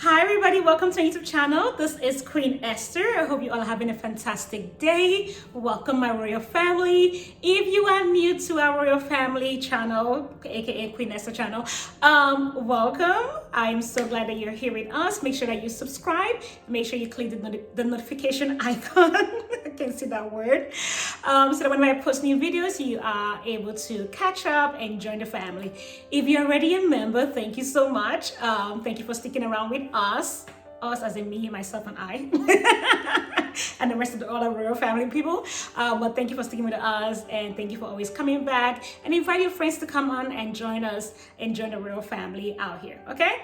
Hi everybody, welcome to my YouTube channel. This is Queen Esther. I hope you all are having a fantastic day. Welcome my royal family. If you are new to our royal family channel, aka Queen Esther channel, welcome. I'm so glad that you're here with us. Make sure that you subscribe. Make sure you click the notification icon. I can't see that word. So that whenever I post new videos, you are able to catch up and join the family. If you're already a member, thank you so much. Thank you for sticking around with us as in me, myself, and I, and the rest of all our royal family people. But thank you for sticking with us, and thank you for always coming back and invite your friends to come on and join us and join the royal family out here. Okay?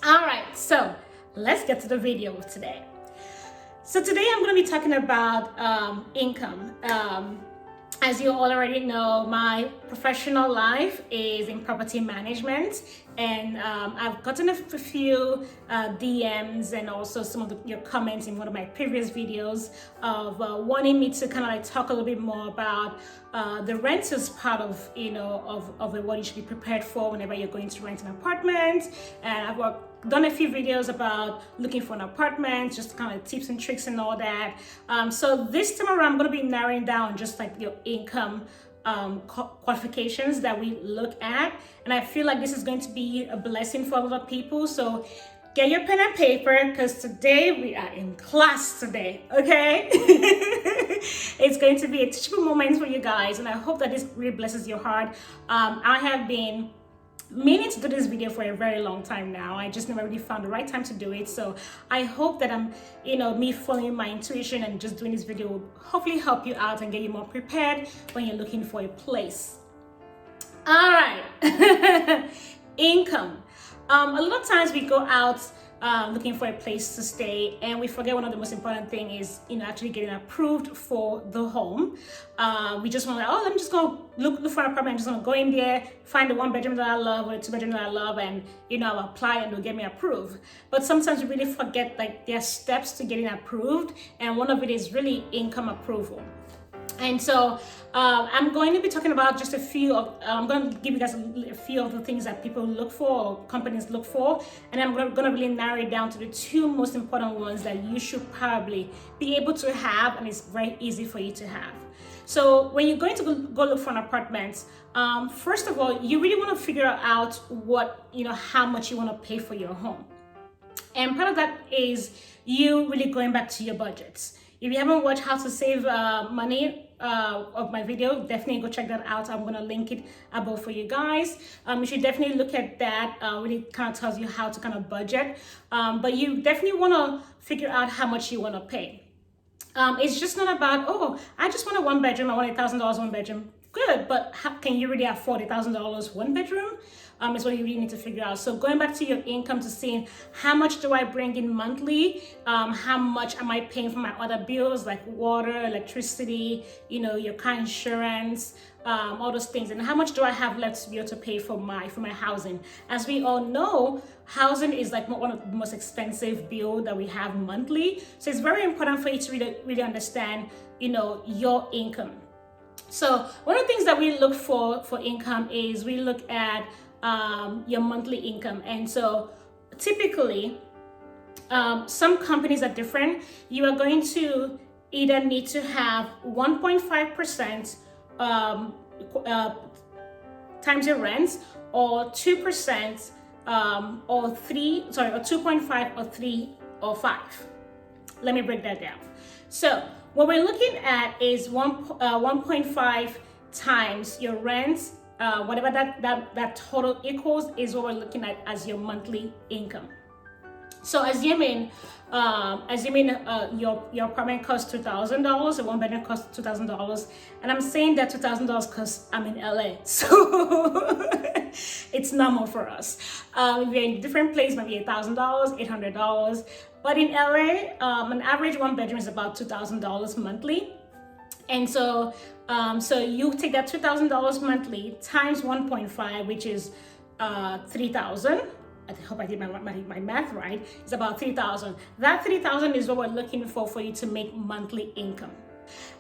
All right. So let's get to the video of today. So today I'm going to be talking about income. As you all already know, my professional life is in property management, and I've gotten a few DMs and also some of your comments in one of my previous videos of wanting me to kind of like talk a little bit more about the renters part of what you should be prepared for whenever you're going to rent an apartment. And I've done a few videos about looking for an apartment, just kind of tips and tricks and all that. So this time around, I'm going to be narrowing down just like your income qualifications that we look at. And I feel like this is going to be a blessing for a lot of people. So get your pen and paper, because today we are in class today, okay? It's going to be a teachable moment for you guys, and I hope that this really blesses your heart. I have been meaning to do this video for a very long time now. I just never really found the right time to do it. So I hope that me following my intuition and just doing this video will hopefully help you out and get you more prepared when you're looking for a place. All right. Income. A lot of times we go out looking for a place to stay, and we forget one of the most important thing is actually getting approved for the home. We just want to, I'm just gonna look for an apartment. I'm just gonna go in there, find the 1-bedroom that I love or the 2-bedroom that I love, and I'll apply and they'll get me approved. But sometimes we really forget like there are steps to getting approved, and one of it is really income approval. And so I'm going to be talking about just a few of, I'm going to give you guys a few of the things that people look for or companies look for. And I'm going to really narrow it down to the 2 most important ones that you should probably be able to have, and it's very easy for you to have. So when you're going to go look for an apartment, first of all, you really want to figure out what, how much you want to pay for your home. And part of that is you really going back to your budgets. If you haven't watched How to Save Money of my video, definitely go check that out. I'm going to link it above for you guys. You should definitely look at that. Really kind of tells you how to kind of budget. But you definitely want to figure out how much you want to pay. It's just not about, I just want a 1-bedroom. I want $1,000 1-bedroom. Good, but how can you really afford $1,000 1-bedroom? Is what you really need to figure out. So going back to your income to seeing how much do I bring in monthly, how much am I paying for my other bills like water, electricity, your car insurance, all those things, and how much do I have left to be able to pay for my housing. As we all know, housing is like one of the most expensive bill that we have monthly. So it's very important for you to really understand, your income. So one of the things that we look for income is we look at your monthly income. And so typically some companies are different. You are going to either need to have 1.5% times your rent, or 2% or 2.5 or 3 or 5. Let me break that down. So what we're looking at is 1.5 times your rent, whatever that total equals is what we're looking at as your monthly income. So assuming your apartment costs $2,000, a 1-bedroom costs $2,000, and I'm saying that $2,000 because I'm in LA, so it's normal for us. If you're in a different place, maybe $1,000, $800, but in LA, an average 1-bedroom is about $2,000 monthly. And so you take that $2,000 monthly times 1.5, which is 3,000. I hope I did my math right. It's about 3,000. That 3,000 is what we're looking for you to make monthly income.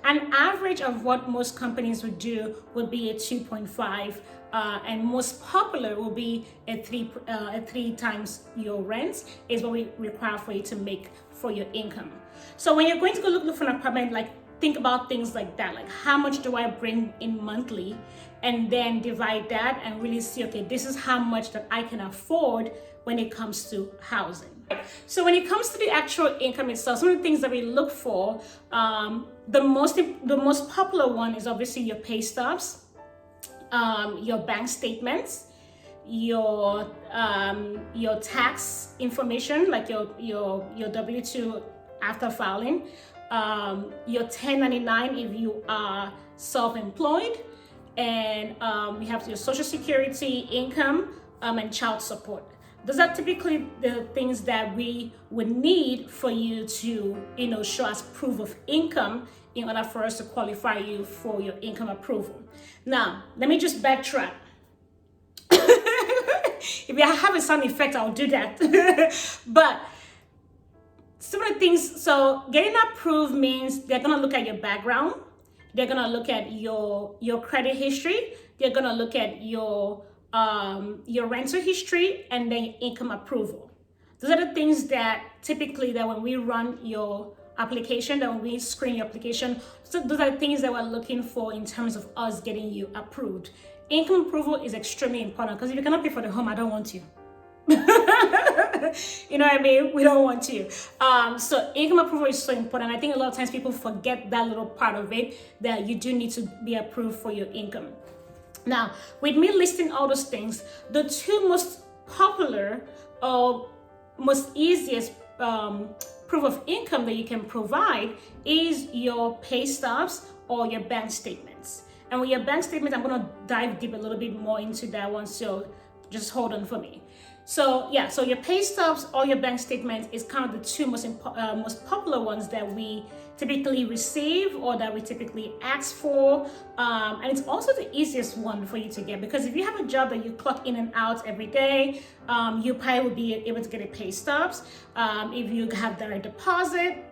An average of what most companies would do would be a 2.5 and most popular will be a three times your rent is what we require for you to make for your income. So when you're going to go look for an apartment, like think about things like that, like how much do I bring in monthly, and then divide that and really see, okay, this is how much that I can afford when it comes to housing. So when it comes to the actual income itself, some of the things that we look for, the most popular one is obviously your pay stubs, your bank statements, your tax information, like your W-2 after filing, your 1099 if you are self-employed, and we have your social security, income, and child support. Those are typically the things that we would need for you to, show us proof of income in order for us to qualify you for your income approval. Now, let me just backtrack. If I have a sound effect, I'll do that. But some of the things, so getting approved means they're gonna look at your background, they're gonna look at your credit history, they're gonna look at your rental history, and then your income approval. Those are the things that typically that when we run your application, that when we screen your application, so those are the things that we're looking for in terms of us getting you approved. Income approval is extremely important because if you cannot pay for the home, I don't want you. You know what I mean? We don't want you. So income approval is so important. I think a lot of times people forget that little part of it, that you do need to be approved for your income. Now, with me listing all those things, the two most popular or most easiest proof of income that you can provide is your pay stubs or your bank statements. And with your bank statement, I'm going to dive deep a little bit more into that one, so just hold on for me. So yeah, so your pay stubs or your bank statement is kind of the two most popular ones that we typically receive or that we typically ask for, and it's also the easiest one for you to get, because if you have a job that you clock in and out every day, you probably will be able to get a pay stubs. If you have direct deposit,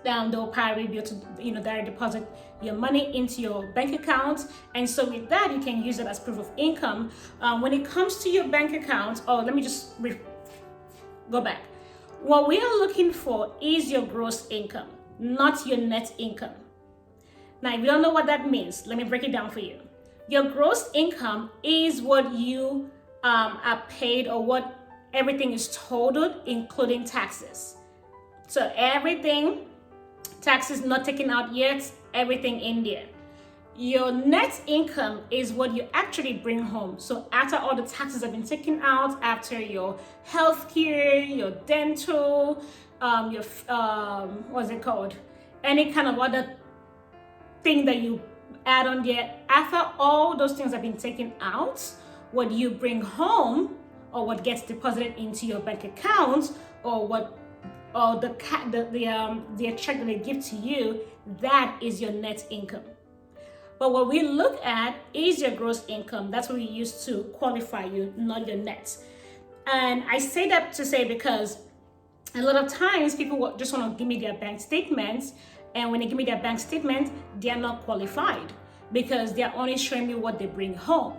they'll probably be able to direct deposit your money into your bank account, and so with that you can use it as proof of income. When it comes to your bank account, let me just go back. What we are looking for is your gross income, not your net income. Now, if you don't know what that means, let me break it down for you. Your gross income is what you are paid, or what everything is totaled, including taxes. So everything, taxes not taken out yet, everything in there. Your net income is what you actually bring home. So after all the taxes have been taken out, after your healthcare, your dental, your what's it called? Any kind of other thing that you add on there, after all those things have been taken out, what you bring home, or what gets deposited into your bank account, or the check that they give to you, that is your net income. But what we look at is your gross income. That's what we use to qualify you, not your net. And I say that to say because a lot of times people just want to give me their bank statements, and when they give me their bank statement, they are not qualified because they are only showing me what they bring home.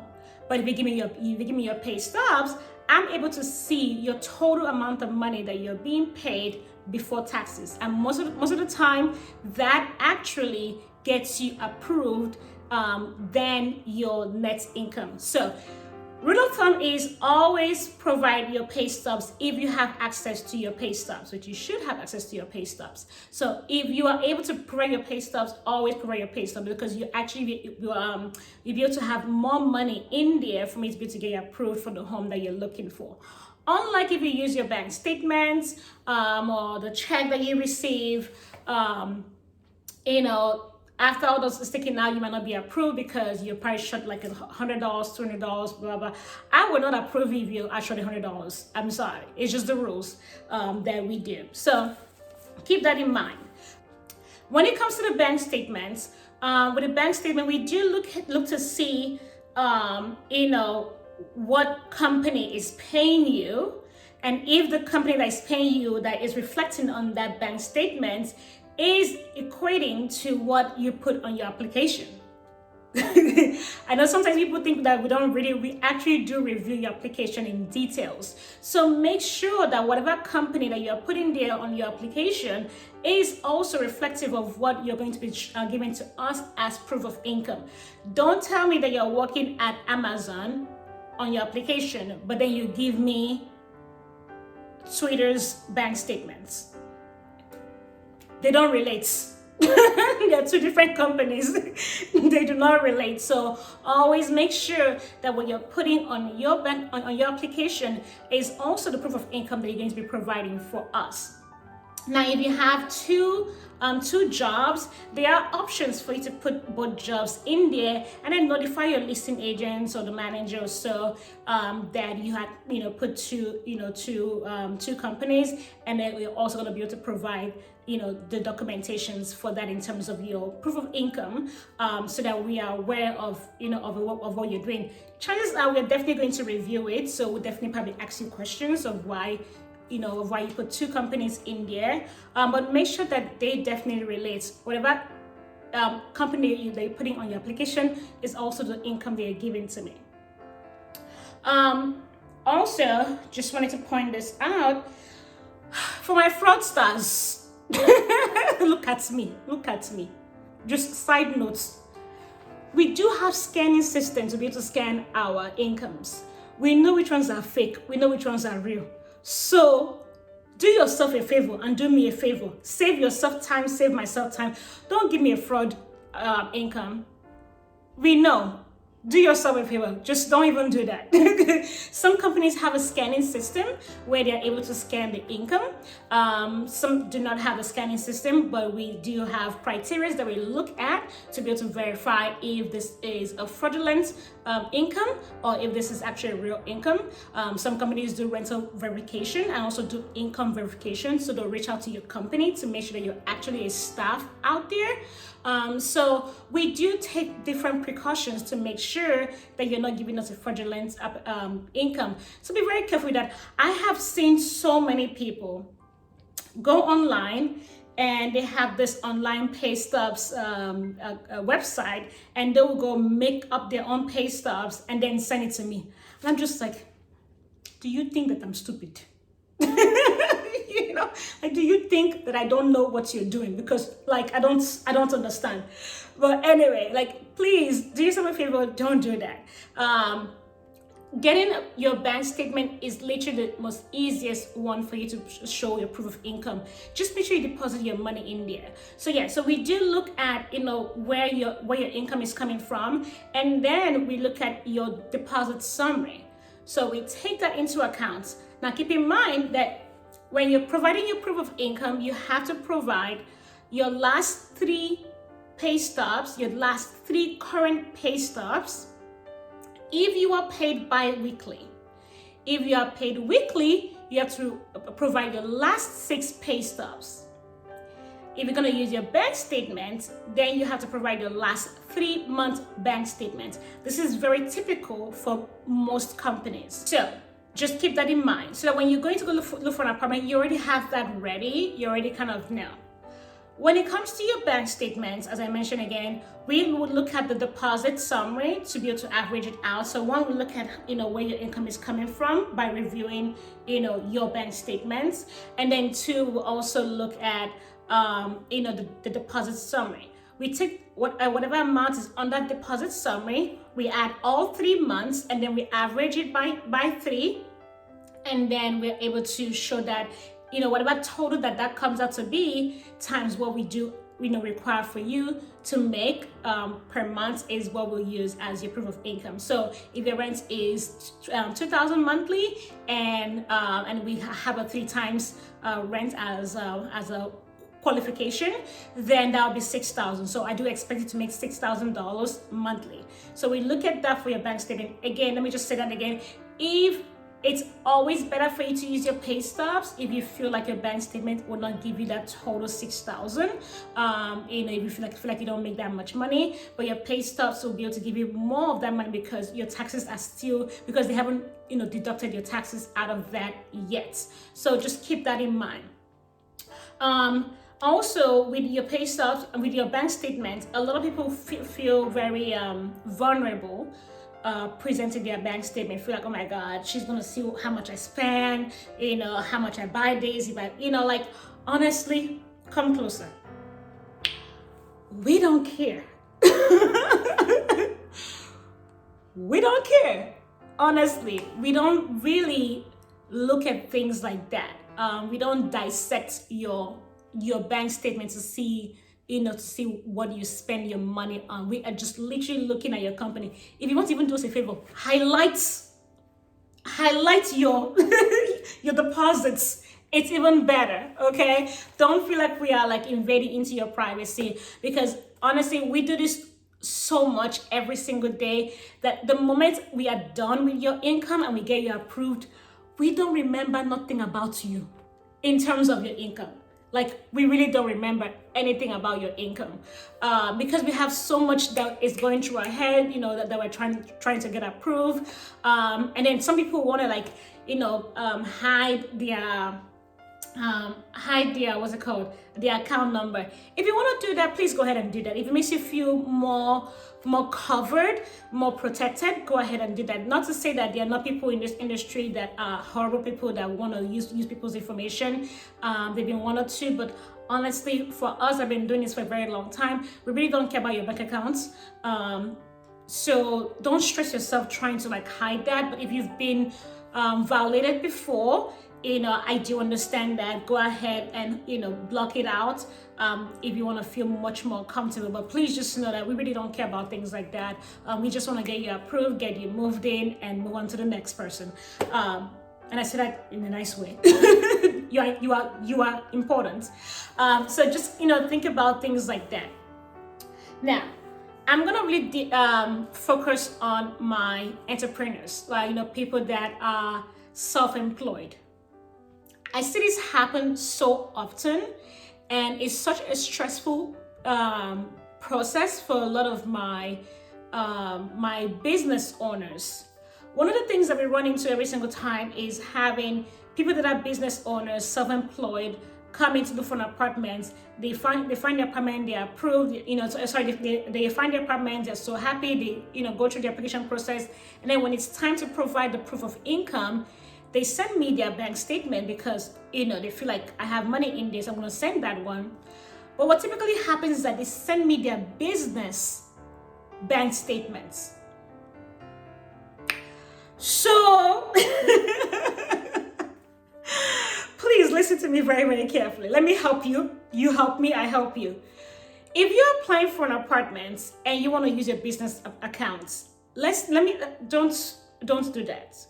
But if you give me your pay stubs, I'm able to see your total amount of money that you're being paid before taxes. And most of the time, that actually gets you approved than your net income. So rule of thumb is always provide your pay stubs if you have access to your pay stubs, which you should have access to your pay stubs. So if you are able to provide your pay stubs, always provide your pay stubs, because you actually you'll be able to have more money in there for me to be able to get approved for the home that you're looking for. Unlike if you use your bank statements or the check that you receive, after all those is taken out, you might not be approved because you're probably short like $100, $200, blah, blah. I would not approve if you are short $100. I'm sorry. It's just the rules that we do. So keep that in mind. When it comes to the bank statements, with the bank statement, we do look to see, what company is paying you, and if the company that is paying you, that is reflecting on that bank statement, is equating to what you put on your application. I know sometimes people think that we actually do review your application in details. So make sure that whatever company that you're putting there on your application is also reflective of what you're going to be giving to us as proof of income. Don't tell me that you're working at Amazon on your application, but then you give me Twitter's bank statements. They don't relate. They are two different companies. They do not relate. So always make sure that what you're putting on your bank on your application is also the proof of income that you're going to be providing for us. Now, if you have two jobs, there are options for you to put both jobs in there, and then notify your listing agents or the manager or so that you had put two companies, and then we're also going to be able to provide the documentations for that in terms of your proof of income, so that we are aware of of what you're doing. Chances are we're definitely going to review it, so we'll definitely probably ask you questions of why you put two companies in there, but make sure that they definitely relate. Whatever company they're putting on your application is also the income they're giving to me. Also, just wanted to point this out for my fraudsters. Look at me. Just side notes. We do have scanning systems to be able to scan our incomes. We know which ones are fake. We know which ones are real. So do yourself a favor and do me a favor. Save yourself time, save myself time. Don't give me a fraud income. We know. Do yourself a favor. Just don't even do that. Some companies have a scanning system where they're able to scan the income. Some do not have a scanning system, but we do have criteria that we look at to be able to verify if this is a fraudulent income or if this is actually a real income. Some companies do rental verification and also do income verification. So they'll reach out to your company to make sure that you're actually a staff out there. So we do take different precautions to make sure that you're not giving us a fraudulent income. So be very careful with that. I have seen so many people go online and they have this online pay stubs website, and they will go make up their own pay stubs and then send it to me. And I'm just like, do you think that I'm stupid? Like, do you think that I don't know what you're doing? Because I don't understand. But anyway, please do yourself a favor, don't do that. Getting your bank statement is literally the most easiest one for you to show your proof of income. Just make sure you deposit your money in there. So we do look at where your income is coming from, and then we look at your deposit summary. So we take that into account. Now keep in mind that when you're providing your proof of income, you have to provide your last 3 pay stubs, your last 3 current pay stubs, if you are paid bi-weekly. If you are paid weekly, you have to provide your last 6 pay stubs. If you're going to use your bank statement, then you have to provide your last 3-month bank statement. This is very typical for most companies. So just keep that in mind, so that when you're going to go look for an apartment, you already have that ready. You already kind of know. When it comes to your bank statements, as I mentioned again, we would look at the deposit summary to be able to average it out. So one, we look at where your income is coming from by reviewing your bank statements, and then 2, we'll also look at the deposit summary. We take whatever amount is on that deposit summary, we add all 3 months, and then we average it by 3, and then we're able to show that whatever total that comes out to be times what we do require for you to make per month is what we'll use as your proof of income. So if your rent is $2,000 monthly, and we have a 3 times rent as a qualification, then that will be $6,000. So I do expect you to make $6,000 monthly. So we look at that for your bank statement. Again, let me just say that again. If it's always better for you to use your pay stubs if you feel like your bank statement will not give you that total $6,000. If you feel like you don't make that much money, but your pay stubs will be able to give you more of that money because your taxes are still, because they haven't deducted your taxes out of that yet. So just keep that in mind. Also, with your pay stubs and with your bank statements, a lot of people feel very vulnerable presenting their bank statement. Feel like, oh my God, she's gonna see how much I spend, how much I buy this, if I, like, honestly, come closer. We don't care. We don't care. Honestly, we don't really look at things like that. We don't dissect your bank statement to see what you spend your money on. We are just literally looking at your company. If you want to even do us a favor, highlight your your deposits. It's even better, okay? Don't feel like we are like invading into your privacy, because honestly, we do this so much every single day that the moment we are done with your income and we get you approved, we don't remember nothing about you in terms of your income. Like, we really don't remember anything about your income because we have so much that is going through our head, that we're trying to get approved. And then some people want to hide their what's it called, their account number. If you want to do that, please go ahead and do that. If it makes you feel more covered, more protected, go ahead and do that. Not to say that there are not people in this industry that are horrible people that want to use people's information. They've been one or two, but honestly, for us, I've been doing this for a very long time. We really don't care about your bank accounts. So don't stress yourself trying to hide that. But if you've been violated before, I do understand that. Go ahead and block it out if you want to feel much more comfortable. But please just know that we really don't care about things like that. We just want to get you approved, get you moved in, and move on to the next person. And I say that in a nice way. you are important. So just think about things like that. Now, I'm gonna really focus on my entrepreneurs, people that are self-employed. I see this happen so often, and it's such a stressful process for a lot of my business owners. One of the things that we run into every single time is having people that are business owners, self-employed, come into the front apartments. They find the apartment, they are approved. They find the apartment, they're so happy. They go through the application process, and then when it's time to provide the proof of income, they send me their bank statement because they feel like I have money in this, I'm going to send that one. But what typically happens is that they send me their business bank statements. So please listen to me very, very carefully. Let me help you. You help me, I help you. If you're applying for an apartment and you want to use your business accounts, don't do that.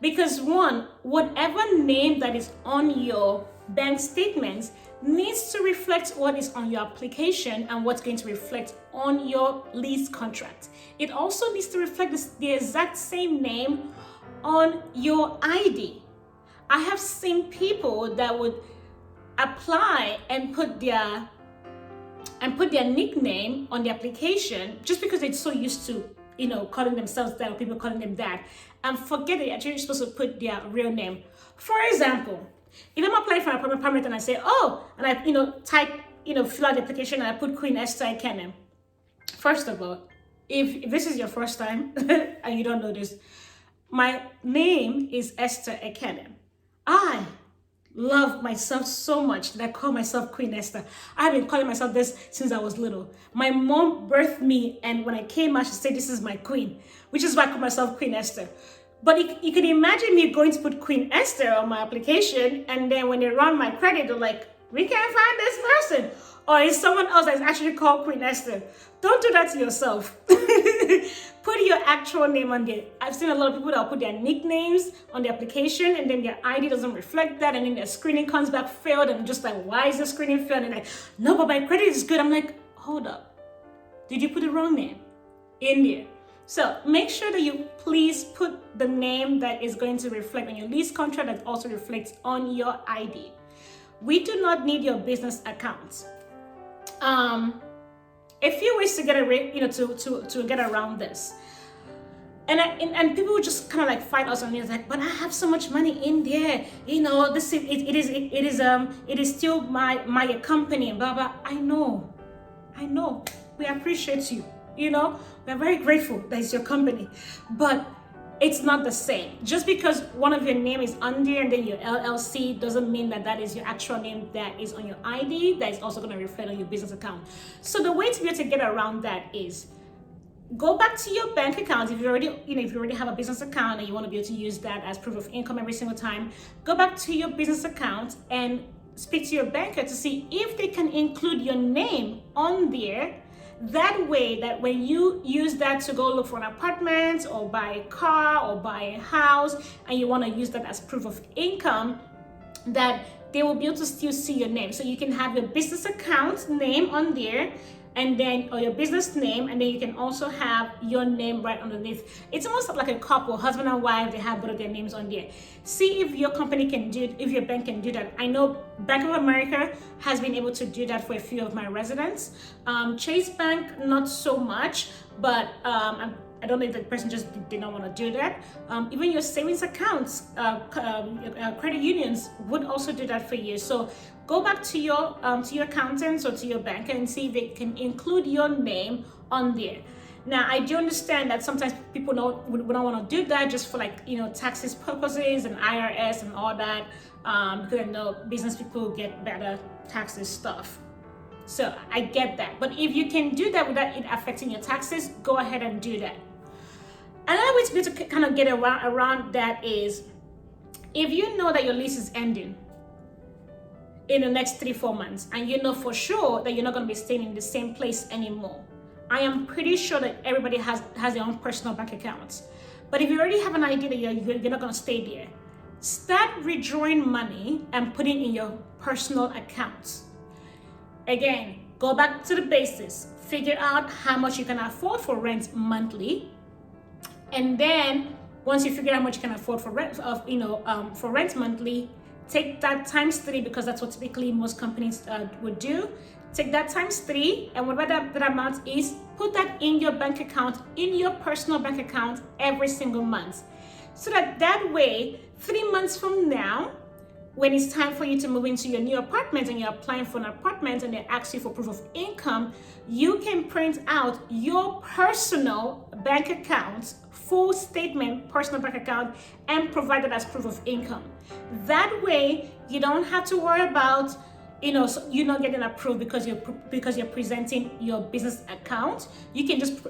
Because one, whatever name that is on your bank statements needs to reflect what is on your application and what's going to reflect on your lease contract. It also needs to reflect the exact same name on your ID. I have seen people that would apply and put their nickname on the application just because they're so used to calling themselves that, or people calling them that, and forget that you're actually supposed to put their real name. For example, if I'm applying for an apartment and I say, and I type, fill out the application and I put Queen Esther Ikenem. First of all, if this is your first time and you don't know this, my name is Esther Ikenem. I love myself so much that I call myself Queen Esther. I've been calling myself this since I was little. My mom birthed me, and when I came out, she said, "This is my queen," which is why I call myself Queen Esther. But you can imagine me going to put Queen Esther on my application, and then when they run my credit, they're like, "We can't find this person." Or it's someone else that's actually called Queen Esther. Don't do that to yourself. Put your actual name on there. I've seen a lot of people that will put their nicknames on the application, and then their ID doesn't reflect that, and then their screening comes back failed, and I'm just like, why is the screening failed? And like, no, but my credit is good. I'm like, hold up. Did you put the wrong name in there? So make sure that you please put the name that is going to reflect on your lease contract, that also reflects on your ID. We do not need your business account. A few ways to get to get around this. And people would just kind of like fight us on it, like, but I have so much money in there, it is still my company, and blah blah. I know, we appreciate you, we're very grateful that it's your company, but it's not the same. Just because one of your name is on there and then your LLC doesn't mean that that is your actual name that is on your ID, that is also going to reflect on your business account. So the way to be able to get around that is go back to your bank account. If you already have a business account and you want to be able to use that as proof of income every single time, go back to your business account and speak to your banker to see if they can include your name on there. That way, that when you use that to go look for an apartment or buy a car or buy a house, and you want to use that as proof of income, that they will be able to still see your name. So you can have your business account name on there, and then, or your business name, and then you can also have your name right underneath. It's almost like a couple, husband and wife, they have both of their names on there. See if your company can do it, if your bank can do that. I know Bank of America has been able to do that for a few of my residents. Chase Bank, not so much, but I don't know if the person just did not want to do that. Even your savings accounts, credit unions would also do that for you. So go back to your accountants or to your banker and see if they can include your name on there. Now, I do understand that sometimes people don't want to do that just for taxes purposes and IRS and all that, because I know business people get better taxes stuff. So I get that. But if you can do that without it affecting your taxes, go ahead and do that. Another way to be able to kind of get around that is, if you know that your lease is ending in the next 3-4 months, and you know for sure that you're not going to be staying in the same place anymore, I am pretty sure that everybody has their own personal bank accounts. But if you already have an idea that you're not going to stay there, start withdrawing money and putting in your personal accounts. Again, go back to the basics. Figure out how much you can afford for rent monthly, and then once you figure out how much you can afford for rent for rent monthly, take that times 3, because that's what typically most companies would do. Take that times 3, and whatever that amount is, put that in your bank account, in your personal bank account every single month, so that way 3 months from now, when it's time for you to move into your new apartment and you're applying for an apartment and they ask you for proof of income, you can print out your personal bank account, full statement, personal bank account, and provide it as proof of income. That way, you don't have to worry about you're not getting approved because you're presenting your business account. You can just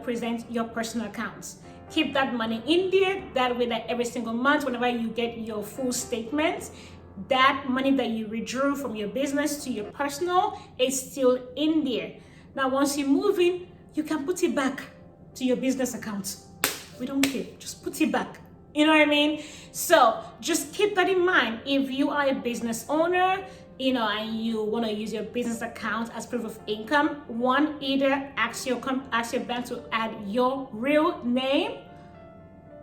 present your personal accounts. Keep that money in there. That way, that every single month, whenever you get your full statement, that money that you withdrew from your business to your personal is still in there. Now, once you move in, you can put it back to your business account. We don't care. Just put it back. You know what I mean? So just keep that in mind. If you are a business owner, and you want to use your business account as proof of income, one, either ask your bank to add your real name,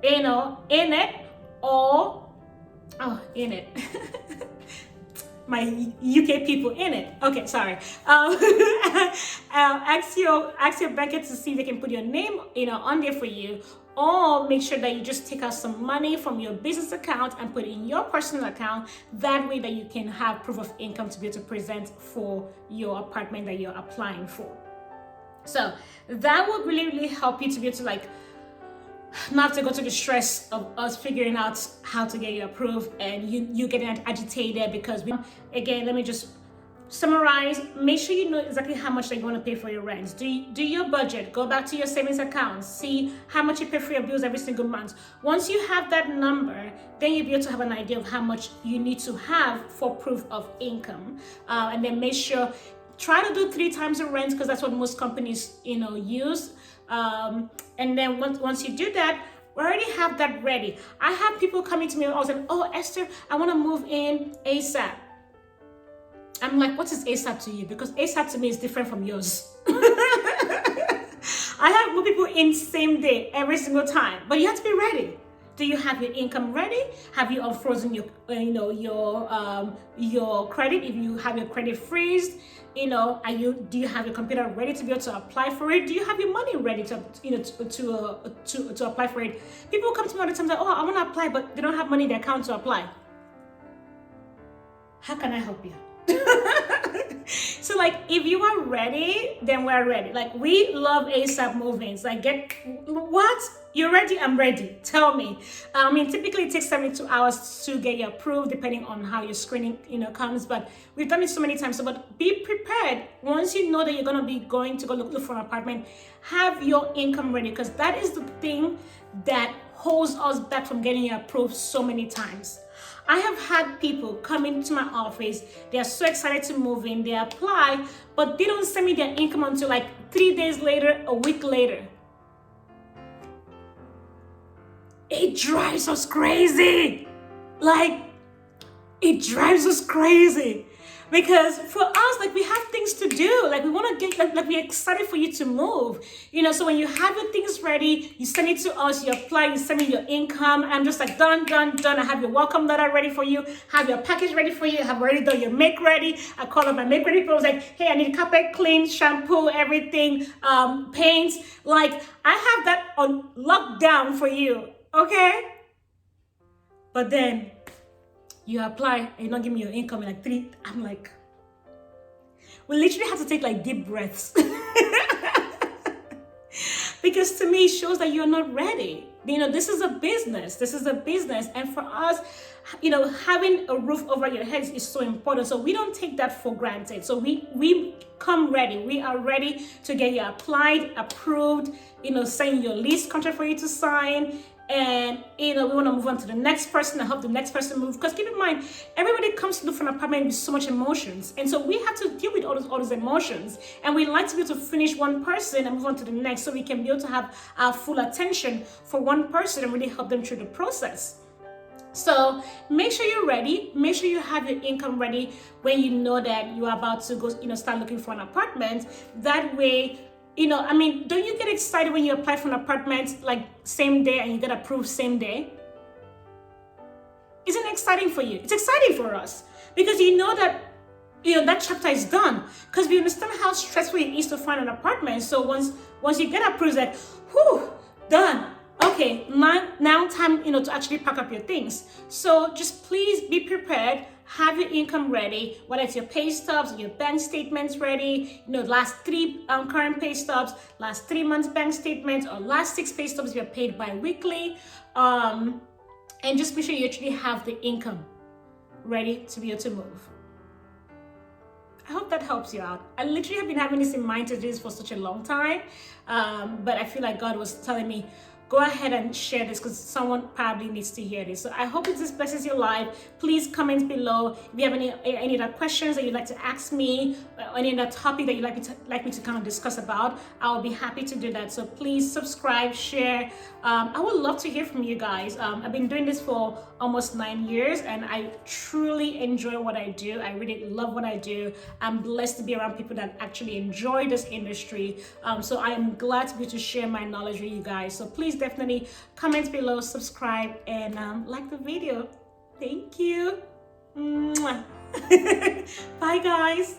in it, or in it. My UK people in it. Okay, sorry. Ask your banker to see if they can put your name, on there for you, or make sure that you just take out some money from your business account and put it in your personal account. That way that you can have proof of income to be able to present for your apartment that you're applying for. So that will really, really help you to be able to not have to go through the stress of us figuring out how to get you approved and you getting agitated because again, let me just summarize. Make sure you know exactly how much that you want to pay for your rent. Do your budget. Go back to your savings account. See how much you pay for your bills every single month. Once you have that number, then you'll be able to have an idea of how much you need to have for proof of income. And then make sure, try to do 3 times the rent, because that's what most companies use. And then once you do that, we already have that ready. I have people coming to me and saying, "Oh, Esther, I want to move in ASAP." I'm like, what is ASAP to you? Because ASAP to me is different from yours. I have more people in same day every single time, but you have to be ready. Do you have your income ready? Have you unfrozen your your credit? If you have your credit freezed, do you have your computer ready to be able to apply for it? Do you have your money ready to to apply for it? People come to me all the time like, oh, I want to apply, but they don't have money in their account to apply. How can I help you? So like, if you are ready, then we're ready. Like, we love ASAP movements. Like, what? You're ready? I'm ready. Tell me. I mean, typically it takes 72 hours to get you approved, depending on how your screening, comes. But we've done it so many times. So, but be prepared. Once you know that you're gonna be going to go look for an apartment, have your income ready, because that is the thing that holds us back from getting you approved so many times. I have had people come into my office, they are so excited to move in, they apply, but they don't send me their income until like 3 days later, a week later. It drives us crazy. Like, it drives us crazy. Because for us, like, we have things to do. Like, we want to get, like we're excited for you to move. So when you have your things ready, you send it to us, you apply, you send me your income. I'm just like, done. I have your welcome letter ready for you, have your package ready for you, I have already done your make ready. I call up my make ready people. I was like, hey, I need carpet clean, shampoo, everything, paints. Like, I have that on lockdown for you, okay? But then, you apply and you don't give me your income in like 3. I'm like, we literally have to take like deep breaths. Because to me, it shows that you're not ready. This is a business. And for us, having a roof over your heads is so important. So we don't take that for granted. So we come ready. We are ready to get you applied, approved, sign your lease contract for you to sign. And, we want to move on to the next person and help the next person move. Because keep in mind, everybody comes to look for an apartment with so much emotions. And so we have to deal with all those emotions. And we like to be able to finish one person and move on to the next, so we can be able to have our full attention for one person and really help them through the process. So make sure you're ready. Make sure you have your income ready when you know that you are about to go, start looking for an apartment. That way, don't you get excited when you apply for an apartment like same day and you get approved same day? Isn't it exciting for you? It's exciting for us because that that chapter is done, because we understand how stressful it is to find an apartment. So once you get approved, it's like, whew, done. Okay, now time to actually pack up your things. So just please be prepared. Have your income ready, whether it's your pay stubs, your bank statements ready, last 3 current pay stubs, last 3 months bank statements, or last 6 pay stubs you're paid bi-weekly. And just make sure you actually have the income ready to be able to move. I hope that helps you out. I literally have been having this in mind to do this for such a long time, but I feel like God was telling me, go ahead and share this because someone probably needs to hear this. So I hope this blesses your life. Please comment below if you have any other questions that you'd like to ask me, or any other topic that you'd like me to kind of discuss about. I'll be happy to do that. So please subscribe, share. I would love to hear from you guys. I've been doing this for almost 9 years and I truly enjoy what I do. I really love what I do. I'm blessed to be around people that actually enjoy this industry. So I am glad to be able to share my knowledge with you guys. So please definitely comment below, subscribe, and like the video. Thank you. Bye guys.